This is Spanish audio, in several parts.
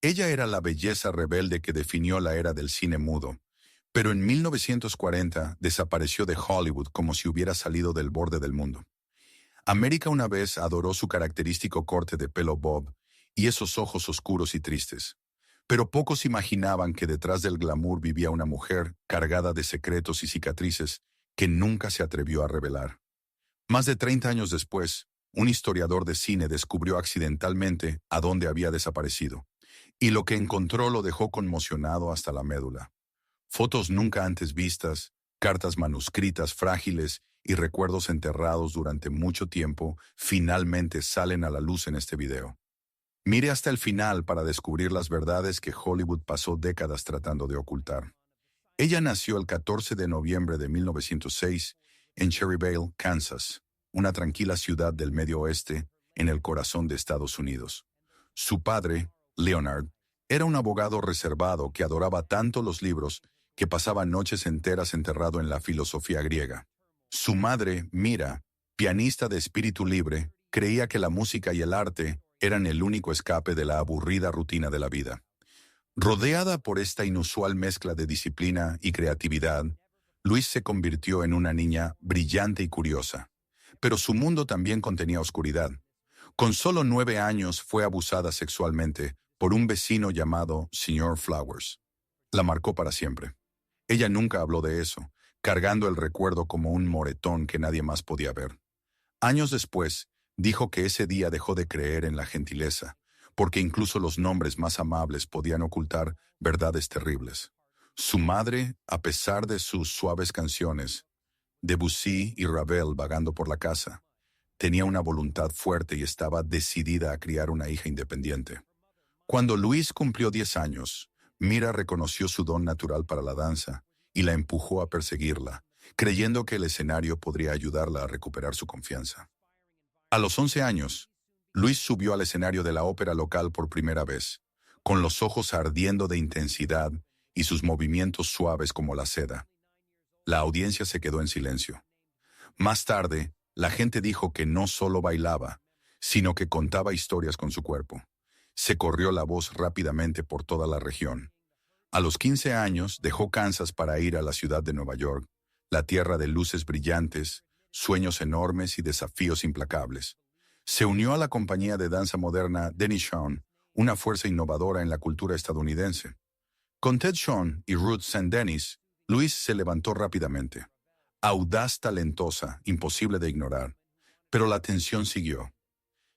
Ella era la belleza rebelde que definió la era del cine mudo, pero en 1940 desapareció de Hollywood como si hubiera salido del borde del mundo. América una vez adoró su característico corte de pelo bob y esos ojos oscuros y tristes. Pero pocos imaginaban que detrás del glamour vivía una mujer cargada de secretos y cicatrices que nunca se atrevió a revelar. Más de 30 años después, un historiador de cine descubrió accidentalmente a dónde había desaparecido, y lo que encontró lo dejó conmocionado hasta la médula. Fotos nunca antes vistas, cartas manuscritas frágiles y recuerdos enterrados durante mucho tiempo finalmente salen a la luz en este video. Mire hasta el final para descubrir las verdades que Hollywood pasó décadas tratando de ocultar. Ella nació el 14 de noviembre de 1906 en Cherryvale, Kansas, una tranquila ciudad del Medio Oeste en el corazón de Estados Unidos. Su padre, Leonard, era un abogado reservado que adoraba tanto los libros que pasaba noches enteras enterrado en la filosofía griega. Su madre, Mira, pianista de espíritu libre, creía que la música y el arte eran el único escape de la aburrida rutina de la vida. Rodeada por esta inusual mezcla de disciplina y creatividad, Louise se convirtió en una niña brillante y curiosa. Pero su mundo también contenía oscuridad. Con solo 9 años fue abusada sexualmente por un vecino llamado Sr. Flowers. La marcó para siempre. Ella nunca habló de eso, cargando el recuerdo como un moretón que nadie más podía ver. Años después, dijo que ese día dejó de creer en la gentileza, porque incluso los nombres más amables podían ocultar verdades terribles. Su madre, a pesar de sus suaves canciones, Debussy y Ravel vagando por la casa, tenía una voluntad fuerte y estaba decidida a criar una hija independiente. Cuando Louise cumplió 10 años, Mira reconoció su don natural para la danza y la empujó a perseguirla, creyendo que el escenario podría ayudarla a recuperar su confianza. A los 11 años, Louise subió al escenario de la ópera local por primera vez, con los ojos ardiendo de intensidad y sus movimientos suaves como la seda. La audiencia se quedó en silencio. Más tarde, la gente dijo que no solo bailaba, sino que contaba historias con su cuerpo. Se corrió la voz rápidamente por toda la región. A los 15 años dejó Kansas para ir a la ciudad de Nueva York, la tierra de luces brillantes, sueños enormes y desafíos implacables. Se unió a la compañía de danza moderna Dennis Shawn, una fuerza innovadora en la cultura estadounidense. Con Ted Shawn y Ruth St. Dennis, Louise se levantó rápidamente. Audaz, talentosa, imposible de ignorar. Pero la tensión siguió.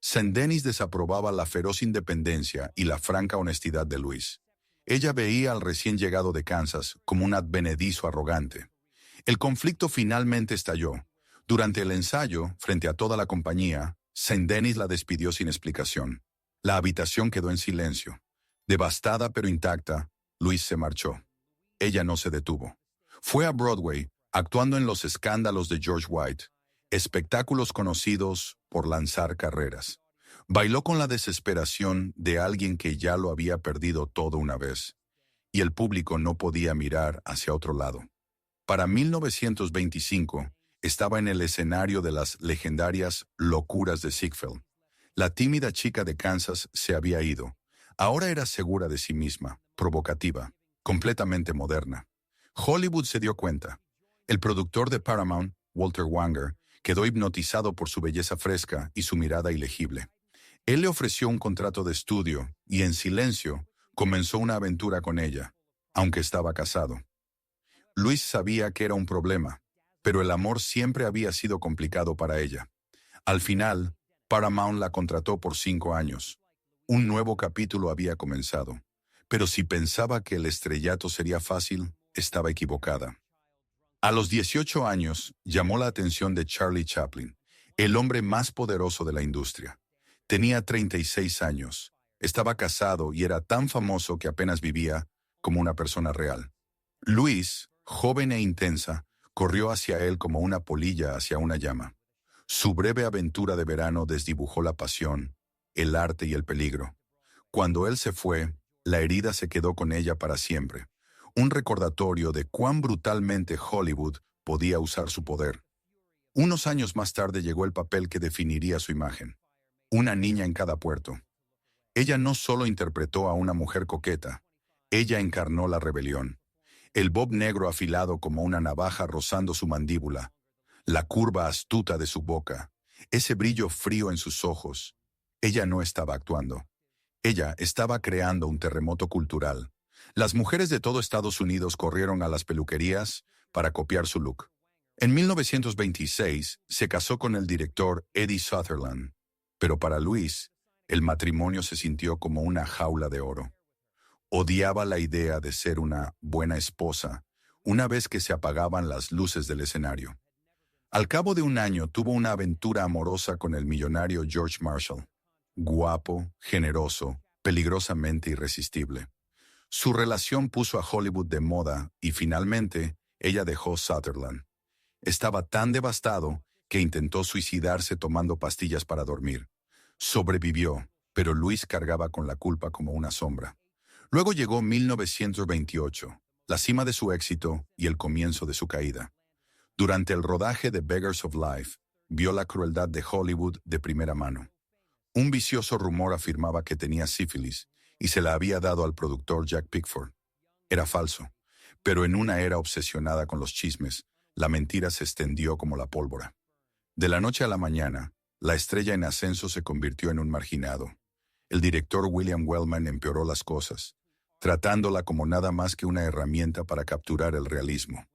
St. Dennis desaprobaba la feroz independencia y la franca honestidad de Louise. Ella veía al recién llegado de Kansas como un advenedizo arrogante. El conflicto finalmente estalló. Durante el ensayo, frente a toda la compañía, St. Dennis la despidió sin explicación. La habitación quedó en silencio. Devastada pero intacta, Louise se marchó. Ella no se detuvo. Fue a Broadway, actuando en los escándalos de George White, espectáculos conocidos por lanzar carreras. Bailó con la desesperación de alguien que ya lo había perdido todo una vez, y el público no podía mirar hacia otro lado. Para 1925, estaba en el escenario de las legendarias Locuras de Ziegfeld. La tímida chica de Kansas se había ido. Ahora era segura de sí misma, provocativa, completamente moderna. Hollywood se dio cuenta. El productor de Paramount, Walter Wanger, quedó hipnotizado por su belleza fresca y su mirada ilegible. Él le ofreció un contrato de estudio y, en silencio, comenzó una aventura con ella, aunque estaba casado. Louise sabía que era un problema, pero el amor siempre había sido complicado para ella. Al final, Paramount la contrató por 5 años. Un nuevo capítulo había comenzado, pero si pensaba que el estrellato sería fácil, estaba equivocada. A los 18 años, llamó la atención de Charlie Chaplin, el hombre más poderoso de la industria. Tenía 36 años, estaba casado y era tan famoso que apenas vivía como una persona real. Louise, joven e intensa, corrió hacia él como una polilla hacia una llama. Su breve aventura de verano desdibujó la pasión, el arte y el peligro. Cuando él se fue, la herida se quedó con ella para siempre. Un recordatorio de cuán brutalmente Hollywood podía usar su poder. Unos años más tarde llegó el papel que definiría su imagen. Una niña en cada puerto. Ella no solo interpretó a una mujer coqueta, ella encarnó la rebelión. El bob negro afilado como una navaja rozando su mandíbula, la curva astuta de su boca, ese brillo frío en sus ojos. Ella no estaba actuando. Ella estaba creando un terremoto cultural. Las mujeres de todo Estados Unidos corrieron a las peluquerías para copiar su look. En 1926 se casó con el director Eddie Sutherland, pero para Louise, el matrimonio se sintió como una jaula de oro. Odiaba la idea de ser una buena esposa una vez que se apagaban las luces del escenario. Al cabo de un año tuvo una aventura amorosa con el millonario George Marshall. Guapo, generoso, peligrosamente irresistible. Su relación puso a Hollywood de moda y finalmente ella dejó Sutherland. Estaba tan devastado que intentó suicidarse tomando pastillas para dormir. Sobrevivió, pero Louise cargaba con la culpa como una sombra. Luego llegó 1928, la cima de su éxito y el comienzo de su caída. Durante el rodaje de Beggars of Life, vio la crueldad de Hollywood de primera mano. Un vicioso rumor afirmaba que tenía sífilis y se la había dado al productor Jack Pickford. Era falso, pero en una era obsesionada con los chismes, la mentira se extendió como la pólvora. De la noche a la mañana, la estrella en ascenso se convirtió en un marginado. El director William Wellman empeoró las cosas, tratándola como nada más que una herramienta para capturar el realismo.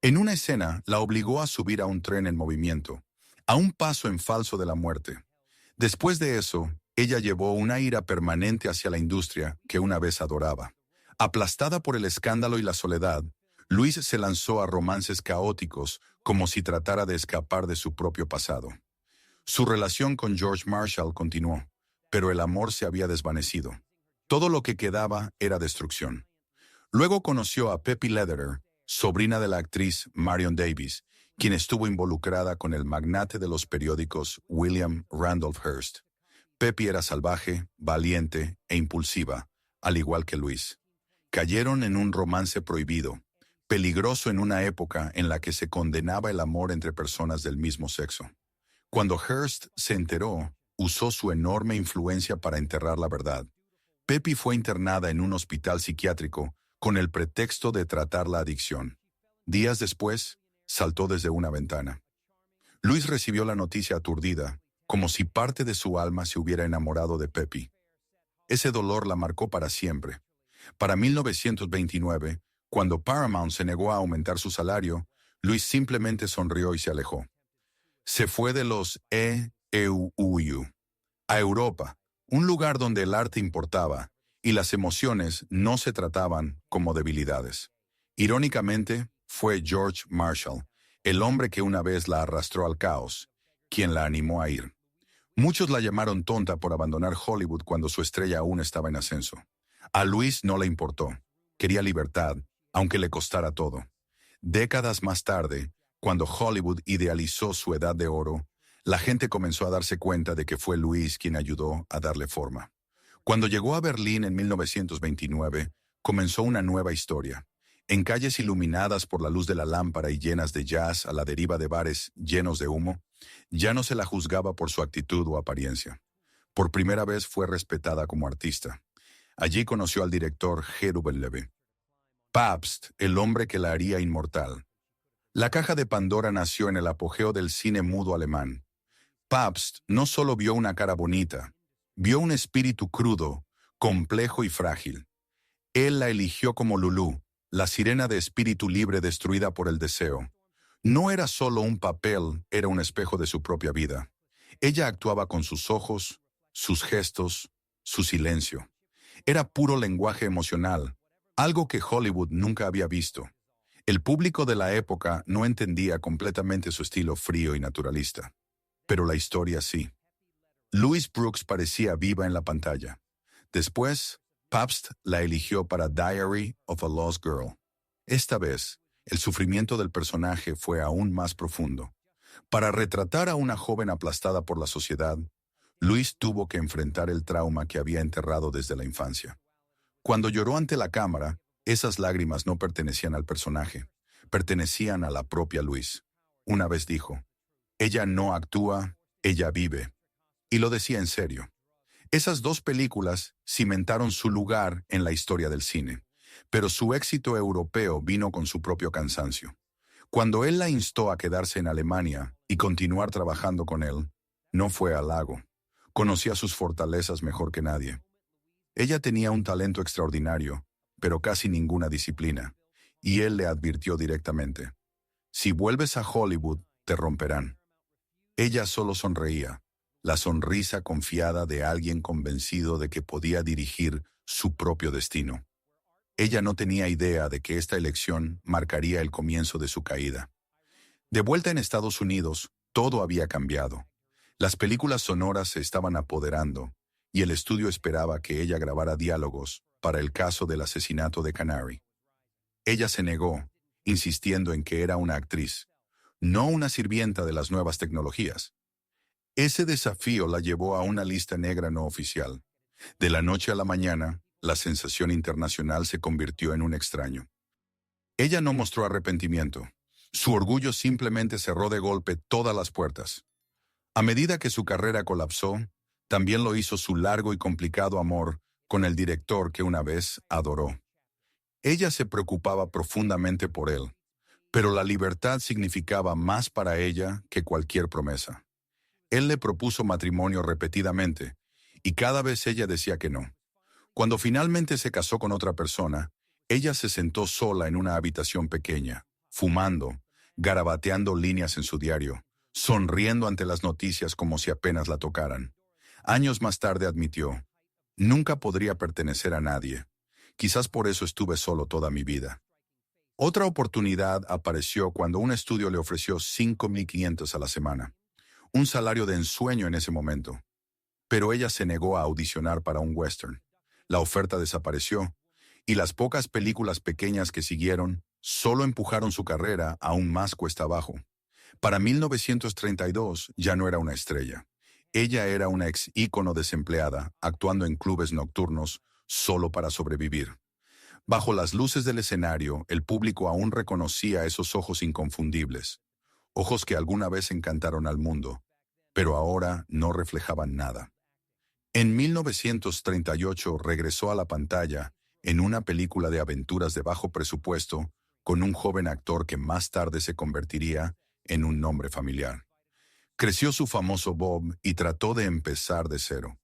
En una escena, la obligó a subir a un tren en movimiento, a un paso en falso de la muerte. Después de eso, ella llevó una ira permanente hacia la industria que una vez adoraba. Aplastada por el escándalo y la soledad, Louise se lanzó a romances caóticos como si tratara de escapar de su propio pasado. Su relación con George Marshall continuó, pero el amor se había desvanecido. Todo lo que quedaba era destrucción. Luego conoció a Peppy Lederer, sobrina de la actriz Marion Davies, quien estuvo involucrada con el magnate de los periódicos William Randolph Hearst. Peppy era salvaje, valiente e impulsiva, al igual que Louise. Cayeron en un romance prohibido, peligroso en una época en la que se condenaba el amor entre personas del mismo sexo. Cuando Hearst se enteró, usó su enorme influencia para enterrar la verdad. Peppy fue internada en un hospital psiquiátrico con el pretexto de tratar la adicción. Días después, saltó desde una ventana. Louise recibió la noticia aturdida, como si parte de su alma se hubiera enamorado de Peppy. Ese dolor la marcó para siempre. Para 1929, cuando Paramount se negó a aumentar su salario, Louise simplemente sonrió y se alejó. Se fue de los EUU a Europa, un lugar donde el arte importaba y las emociones no se trataban como debilidades. Irónicamente, fue George Marshall, el hombre que una vez la arrastró al caos, quien la animó a ir. Muchos la llamaron tonta por abandonar Hollywood cuando su estrella aún estaba en ascenso. A Louise no le importó. Quería libertad, aunque le costara todo. Décadas más tarde, cuando Hollywood idealizó su edad de oro, la gente comenzó a darse cuenta de que fue Louise quien ayudó a darle forma. Cuando llegó a Berlín en 1929, comenzó una nueva historia. En calles iluminadas por la luz de la lámpara y llenas de jazz a la deriva de bares llenos de humo, ya no se la juzgaba por su actitud o apariencia. Por primera vez fue respetada como artista. Allí conoció al director G. W. Levi. Pabst, el hombre que la haría inmortal. La caja de Pandora nació en el apogeo del cine mudo alemán. Pabst no solo vio una cara bonita, vio un espíritu crudo, complejo y frágil. Él la eligió como Lulú, la sirena de espíritu libre destruida por el deseo. No era solo un papel, era un espejo de su propia vida. Ella actuaba con sus ojos, sus gestos, su silencio. Era puro lenguaje emocional, algo que Hollywood nunca había visto. El público de la época no entendía completamente su estilo frío y naturalista. Pero la historia sí. Louise Brooks parecía viva en la pantalla. Después, Pabst la eligió para Diary of a Lost Girl. Esta vez, el sufrimiento del personaje fue aún más profundo. Para retratar a una joven aplastada por la sociedad, Louise tuvo que enfrentar el trauma que había enterrado desde la infancia. Cuando lloró ante la cámara, esas lágrimas no pertenecían al personaje, pertenecían a la propia Louise. Una vez dijo, ella no actúa, ella vive. Y lo decía en serio. Esas dos películas cimentaron su lugar en la historia del cine, pero su éxito europeo vino con su propio cansancio. Cuando él la instó a quedarse en Alemania y continuar trabajando con él, no fue halago. Conocía sus fortalezas mejor que nadie. Ella tenía un talento extraordinario, pero casi ninguna disciplina, y él le advirtió directamente: si vuelves a Hollywood, te romperán. Ella solo sonreía, la sonrisa confiada de alguien convencido de que podía dirigir su propio destino. Ella no tenía idea de que esta elección marcaría el comienzo de su caída. De vuelta en Estados Unidos, todo había cambiado. Las películas sonoras se estaban apoderando, y el estudio esperaba que ella grabara diálogos para el caso del asesinato de Canary. Ella se negó, insistiendo en que era una actriz, no una sirvienta de las nuevas tecnologías. Ese desafío la llevó a una lista negra no oficial. De la noche a la mañana, la sensación internacional se convirtió en un extraño. Ella no mostró arrepentimiento. Su orgullo simplemente cerró de golpe todas las puertas. A medida que su carrera colapsó, también lo hizo su largo y complicado amor con el director que una vez adoró. Ella se preocupaba profundamente por él, pero la libertad significaba más para ella que cualquier promesa. Él le propuso matrimonio repetidamente, y cada vez ella decía que no. Cuando finalmente se casó con otra persona, ella se sentó sola en una habitación pequeña, fumando, garabateando líneas en su diario, sonriendo ante las noticias como si apenas la tocaran. Años más tarde admitió: nunca podría pertenecer a nadie. Quizás por eso estuve solo toda mi vida. Otra oportunidad apareció cuando un estudio le ofreció $5,500 a la semana, un salario de ensueño en ese momento. Pero ella se negó a audicionar para un western. La oferta desapareció, y las pocas películas pequeñas que siguieron solo empujaron su carrera aún más cuesta abajo. Para 1932 ya no era una estrella. Ella era una ex ícono desempleada, actuando en clubes nocturnos solo para sobrevivir. Bajo las luces del escenario, el público aún reconocía esos ojos inconfundibles, ojos que alguna vez encantaron al mundo, pero ahora no reflejaban nada. En 1938 regresó a la pantalla en una película de aventuras de bajo presupuesto con un joven actor que más tarde se convertiría en un nombre familiar. Creció su famoso Bob y trató de empezar de cero.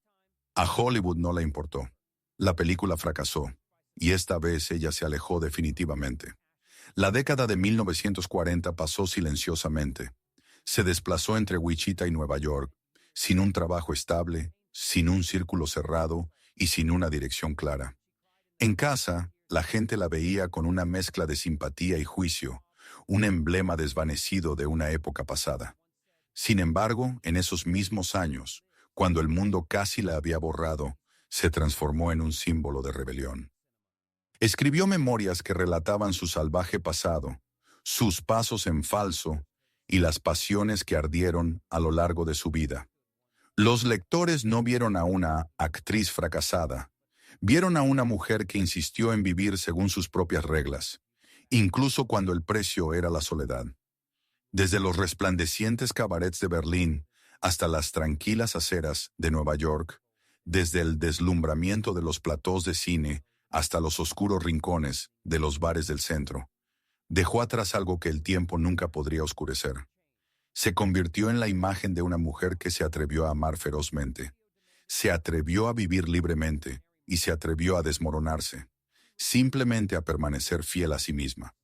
A Hollywood no le importó. La película fracasó, y esta vez ella se alejó definitivamente. La década de 1940 pasó silenciosamente. Se desplazó entre Wichita y Nueva York, sin un trabajo estable, sin un círculo cerrado y sin una dirección clara. En casa, la gente la veía con una mezcla de simpatía y juicio, un emblema desvanecido de una época pasada. Sin embargo, en esos mismos años, cuando el mundo casi la había borrado, se transformó en un símbolo de rebelión. Escribió memorias que relataban su salvaje pasado, sus pasos en falso y las pasiones que ardieron a lo largo de su vida. Los lectores no vieron a una actriz fracasada, vieron a una mujer que insistió en vivir según sus propias reglas, incluso cuando el precio era la soledad. Desde los resplandecientes cabarets de Berlín hasta las tranquilas aceras de Nueva York, desde el deslumbramiento de los platós de cine hasta los oscuros rincones de los bares del centro, dejó atrás algo que el tiempo nunca podría oscurecer. Se convirtió en la imagen de una mujer que se atrevió a amar ferozmente, se atrevió a vivir libremente y se atrevió a desmoronarse, simplemente a permanecer fiel a sí misma.